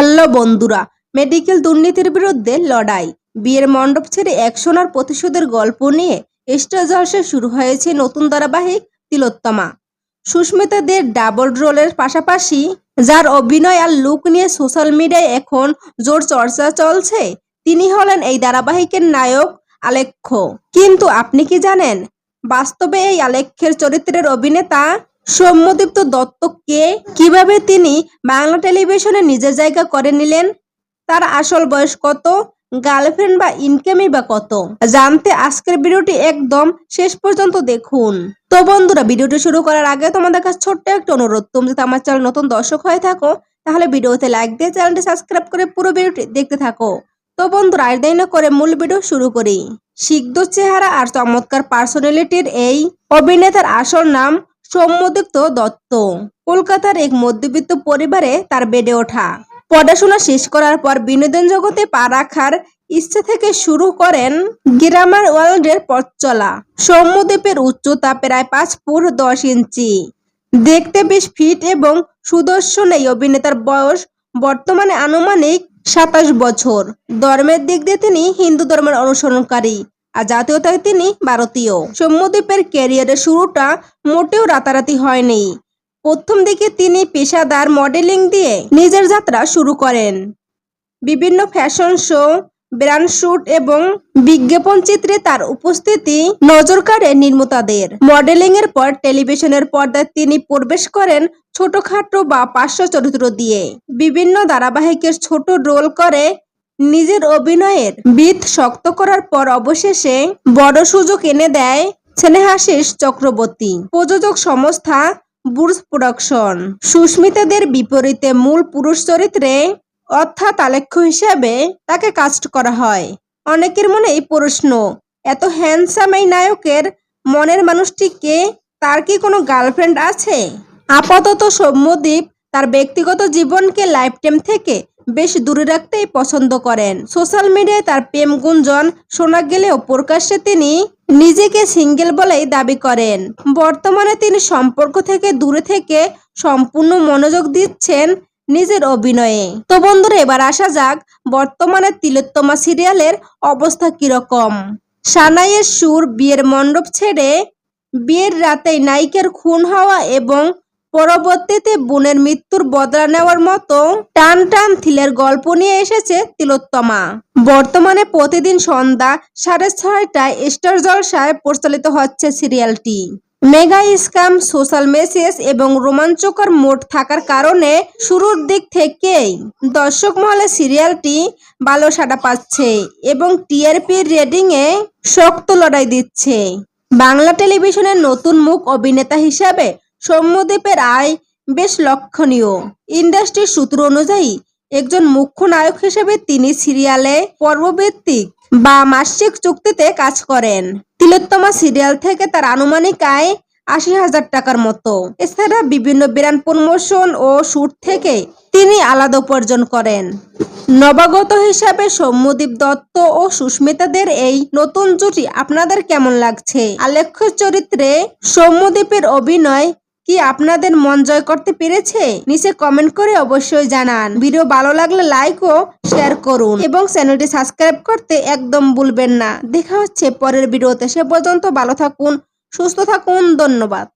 Hello বন্ধুরা, medical দুর্নীতির বিরুদ্ধে লড়াই, বিয়ের মণ্ডপ ছেড়ে অ্যাকশন আর প্রতিশোধের গল্প নিয়ে স্টার জলসায় শুরু হয়েছে নতুন ধারাবাহিক তিলোত্তমা। সুস্মিতা দের ডাবল রোলের পাশাপাশি যার অভিনয় আর লুক নিয়ে সোশ্যাল মিডিয়ায় এখন জোর চর্চা চলছে, তিনি হলেন এই ধারাবাহিকের নায়ক আলেখ্য। কিন্তু আপনি কি জানেন বাস্তবে এই আলেখ্যের চরিত্রের অভিনেতা সৌম্যদীপ্ত দত্ত কে? কিভাবে তিনি বাংলা টেলিভিশনে নিজের জায়গা করে নিলেন? তার আসল বয়স কত? গার্লফ্রেন্ড বা ইনকামই বা কত? জানতে আজকের ভিডিওটি একদম শেষ পর্যন্ত দেখুন। তো বন্ধুরা, ভিডিওটি শুরু করার আগে তোমাদের কাছে ছোট্ট একটা অনুরোধ, তুমি যদি আমার চ্যানেল নতুন দর্শক হয়ে থাকো তাহলে ভিডিওতে লাইক দিয়ে চ্যানেলটি সাবস্ক্রাইব করে পুরো ভিডিওটি দেখতে থাকো। তো বন্ধুরা, আর দেরি না করে মূল ভিডিও শুরু করি। সিদ্ধ চেহারা আর চমৎকার পার্সোনালিটির এই অভিনেতার আসল নাম সৌম্যদীপ্ত দত্ত। কলকাতার এক মধ্যবিত্ত পরিবারে তার বেড়ে ওঠা। পড়াশোনা শেষ করার পর বিনোদন জগতে পা রাখার ইচ্ছে থেকে শুরু করেন গ্ল্যামার ওয়ার্ল্ডের পথ চলা। সৌম্যদীপের উচ্চতা প্রায় 5 ফুট 10 ইঞ্চি। দেখতে বেশ ফিট এবং সুদর্শন এই অভিনেতার বয়স বর্তমানে আনুমানিক 27 বছর। ধর্মের দিক দিয়ে তিনি হিন্দু ধর্মের অনুসরণকারী আর জাতীয়তায় তিনি ভারতীয়। সৌম্যদীপের ক্যারিয়ারের শুরুটা মোটেও রাতারাতি হয়নি। প্রথম দিকে তিনি পেশাদার মডেলিং দিয়ে নিজের যাত্রা শুরু করেন। বিভিন্ন ফ্যাশন শো, ব্র্যান্ড শুট এবং বিজ্ঞাপন চিত্রে তার উপস্থিতি নজর কাড়ে নির্মাতাদের। মডেলিং এর পর টেলিভিশনের পর্দায় তিনি প্রবেশ করেন ছোটখাটো বা পার্শ্ব চরিত্র দিয়ে। বিভিন্ন ধারাবাহিকের ছোট রোল করে নিজের অভিনয়ের ভিত শক্ত করার পর অবশেষে বড় সুযোগ এনে দেয় স্নেহাশিস চক্রবর্তী প্রযোজক সংস্থা বুর্জ প্রোডাকশন। সুস্মিতাদের বিপরীতে মূল পুরুষ চরিত্রে অর্থাৎ আলেখ্য হিসেবে তাকে কাস্ট করা হয়। অনেকের মনে এই প্রশ্ন, এত হ্যান্ডসাম এই নায়কের মনের মানুষটি কে? তার কি কোনো গার্লফ্রেন্ড আছে? আপাতত সৌম্যদীপ তার ব্যক্তিগত জীবনকে লাইফ টাইম থেকে বেশ দূরে রাখতেই পছন্দ করেন। সোশ্যাল মিডিয়ায় তার প্রেম গুঞ্জন শোনা গেলেও প্রকাশ্যে তিনি নিজেকে সিঙ্গেল বলেই দাবি করেন। বর্তমানে তিনি সম্পর্ক থেকে দূরে থেকে সম্পূর্ণ মনোযোগ দিচ্ছেন নিজের অভিনয়ে। তো বন্ধুরা, এবার আসা যাক বর্তমানে তিলোত্তমা সিরিয়ালের অবস্থা কিরকম। সানাইয়ের সুর, বিয়ের মণ্ডপ ছেড়ে বিয়ের রাতেই নায়িকার খুন হওয়া এবং পরবর্তীতে বোনের মৃত্যুর বদলা নেওয়ার মতো টান টান থ্রিলার গল্প নিয়ে এসেছে তিলোত্তমা। বর্তমানে প্রতিদিন সন্ধ্যা 6:30টায় স্টার জলসায় প্রচারিত হচ্ছে সিরিয়ালটি। মেগা স্ক্যাম, সোশ্যাল মেসেজ এবং রোমাঞ্চকর মোড থাকার কারণে শুরুর দিক থেকেই দর্শক মহলে সিরিয়ালটি ভালো সাড়া পাচ্ছে এবং টিআরপি রেটিং এ শক্ত লড়াই দিচ্ছে। বাংলা টেলিভিশনের নতুন মুখ অভিনেতা হিসাবে সৌম্যদীপের আয় বেশ লক্ষণীয়। ইন্ডাস্ট্রির সূত্র অনুযায়ী একজন মুখ্য নায়ক হিসেবে তিনি সিরিয়ালে পর্বভিত্তিক বা মাসিক চুক্তিতে কাজ করেন। তিলোত্তমা সিরিয়াল থেকে তার আনুমানিক আয় 80,000 টাকার মতো। এছাড়া বিভিন্ন ব্র্যান্ড প্রমোশন ও শুট থেকে তিনি আলাদা উপার্জন করেন। নবাগত হিসাবে সৌম্যদীপ দত্ত ও সুস্মিতাদের এই নতুন জুটি আপনাদের কেমন লাগছে? আলেখ্য চরিত্রে সৌম্যদীপের অভিনয় কি আপনাদের মন জয় করতে পেরেছে? নিচে কমেন্ট করে অবশ্যই জানান। ভিডিও ভালো লাগলে লাইক ও শেয়ার করুন এবং চ্যানেলটি সাবস্ক্রাইব করতে একদম ভুলবেন না। দেখা হচ্ছে পরের ভিডিওতে। সে পর্যন্ত ভালো থাকুন, সুস্থ থাকুন। ধন্যবাদ।